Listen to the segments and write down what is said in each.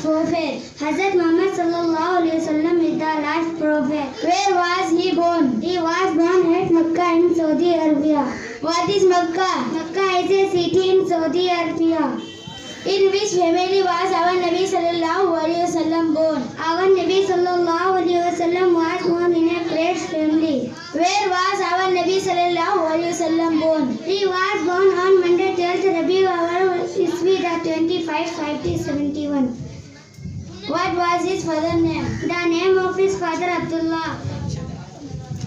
prophet. Hazrat Muhammad sallallahu alaihi wasallam is the last prophet. Where was he born? He was born at Makkah in Saudi Arabia. What is Makkah? Makkah is a city in Saudi Arabia. In which family was our Nabi sallallahu alaihi wasallam born? Our Nabi sallallahu alaihi wasallam was born in a great family. Where was our Nabi sallallahu alaihi wasallam born? He was born on Monday 12th Rabiul Awwal Iswi the 25 571. What was his father's name? The name of his father Abdullah.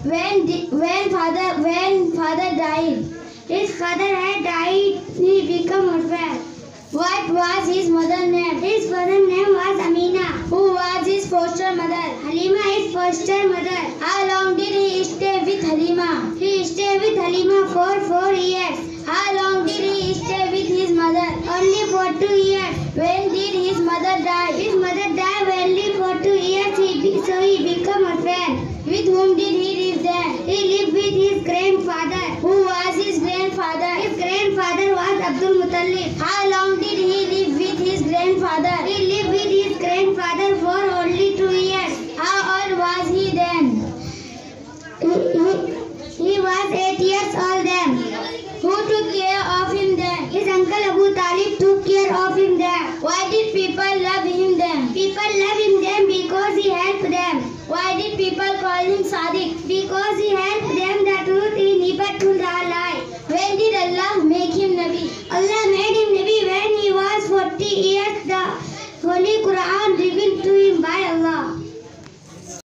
When father died, his father had died. He became orphan. What was his mother's name? His mother's name was Amina. Who was his foster mother? Halima, his foster mother. How long did he stay with Halima? He stayed with Halima for 4 years. How long did he stay with his mother? Only for 2 years. When did his mother die? His mother died only for 2 years. So he became orphan. With whom did he live then? He lived with his grandfather. Who was his grandfather? His grandfather was Abdul Muttalib. How long did